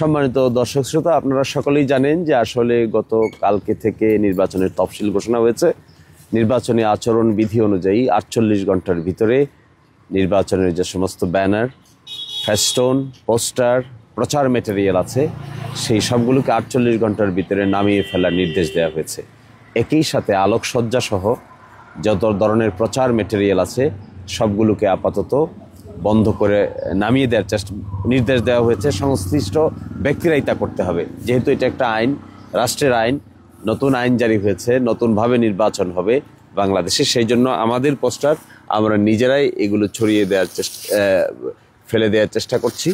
সম্মানিত দর্শক শ্রোতা, আপনারা সকলেই জানেন যে আসলে গত কালকে থেকে নির্বাচনের তফসিল ঘোষণা হয়েছে। নির্বাচনী আচরণ বিধি অনুযায়ী ৪৮ ঘন্টার ভিতরে নির্বাচনের যে সমস্ত ব্যানার, ফেস্টন, পোস্টার, প্রচার ম্যাটেরিয়াল আছে সেই সবগুলোকে ৪৮ ঘন্টার ভিতরে নামিয়ে ফেলার নির্দেশ দেওয়া হয়েছে। একই সাথে আলোকসজ্জা সহ যত ধরনের প্রচার ম্যাটেরিয়াল আছে সবগুলোকে আপাতত বন্ধ করে নামিয়ে দেওয়ার নির্দেশ দেওয়া হয়েছে। সংশ্লিষ্ট ব্যক্তিরাই তা করতে হবে, যেহেতু এটা একটা আইন, রাষ্ট্রের আইন, নতুন আইন জারি হয়েছে, নতুনভাবে নির্বাচন হবে বাংলাদেশে। সেই জন্য আমাদের পোস্টার আমরা নিজেরাই এগুলো ছড়িয়ে দেওয়ার ফেলে দেওয়ার চেষ্টা করছি।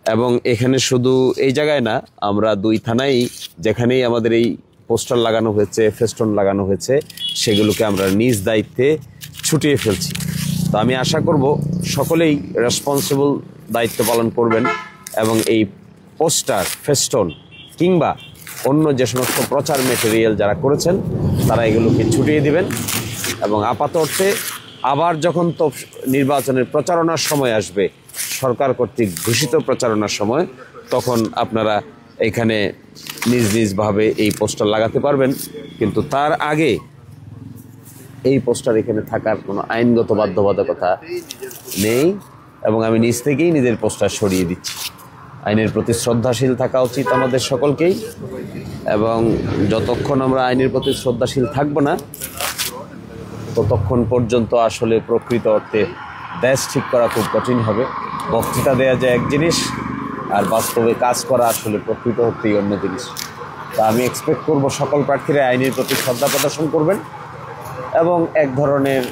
এবং এখানে শুধু এই জায়গায় না, আমরা ২ থানায় যেখানেই আমাদের এই পোস্টার লাগানো হয়েছে, ফেস্টন লাগানো হয়েছে, সেগুলোকে আমরা নিজ দায়িত্বে ছুটিয়ে ফেলছি। তো আমি আশা করব সকলেই রেসপন্সিবল দায়িত্ব পালন করবেন এবং এই পোস্টার, ফেস্টন কিংবা অন্য যে সমস্ত প্রচার ম্যাটেরিয়াল যারা করেছেন তারা এগুলোকে ছুটিয়ে দিবেন। এবং আপাত অর্থে আবার যখন তো নির্বাচনের প্রচারণার সময় আসবে, সরকার কর্তৃক ঘোষিত প্রচারণার সময়, তখন আপনারা এখানে নিজ নিজভাবে এই পোস্টার লাগাতে পারবেন। কিন্তু তার আগে এই পোস্টার এখানে থাকার কোনো আইনগত বাধ্যবাধকতা নেই এবং আমি নিজ থেকেই নিজের পোস্টার সরিয়ে দিচ্ছি। আইনের প্রতি শ্রদ্ধাশীল থাকা উচিত আমাদের সকলকেই, এবং যতক্ষণ আমরা আইনের প্রতি শ্রদ্ধাশীল থাকব না ততক্ষণ পর্যন্ত আসলে প্রকৃত অর্থে দেশ ঠিক করা খুব কঠিন হবে। বক্তৃতা দেওয়া যায় এক জিনিস, আর বাস্তবে কাজ করা আসলে প্রকৃত অর্থেই অন্য জিনিস। তা আমি এক্সপেক্ট করব সকল প্রার্থীরা আইনের প্রতি শ্রদ্ধা প্রদর্শন করবেন এবং এক ধরনের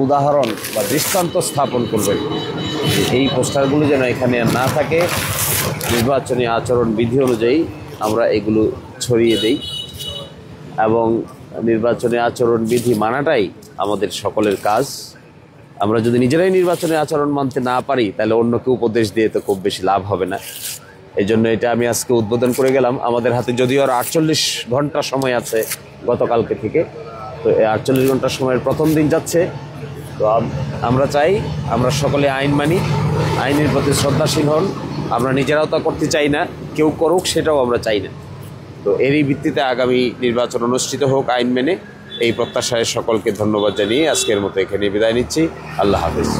উদাহরণ বা দৃষ্টান্ত স্থাপন করবেন। এই পোস্টারগুলো যেন এখানে না থাকে, নির্বাচনী আচরণ বিধি অনুযায়ী আমরা এগুলো ছড়িয়ে দেই এবং নির্বাচনী আচরণ বিধি মানাটাই আমাদের সকলের কাজ। আমরা যদি নিজেরাই নির্বাচনী আচরণ মানতে না পারি তাহলে অন্যকে উপদেশ দিয়ে তো খুব বেশি লাভ হবে না। এই জন্য এটা আমি আজকে উদ্বোধন করে গেলাম। আমাদের হাতে যদিও আর ৪৮ ঘন্টা সময় আছে গতকালকে থেকে, তো এই ৪৮ ঘন্টার সময়ের প্রথম দিন যাচ্ছে। তো আমরা চাই আমরা সকলে আইন মানি, আইনের প্রতি শ্রদ্ধাশীল হন। আমরা নিজেরাও তা করতে চাই না, কেউ করুক সেটাও আমরা চাই না। তো এরই ভিত্তিতে আগামী নির্বাচন অনুষ্ঠিত হোক আইন মেনে, এই প্রত্যাশায় সকলকে ধন্যবাদ জানিয়ে আজকের মতো এখানে বিদায় নিচ্ছি। আল্লাহ হাফেজ।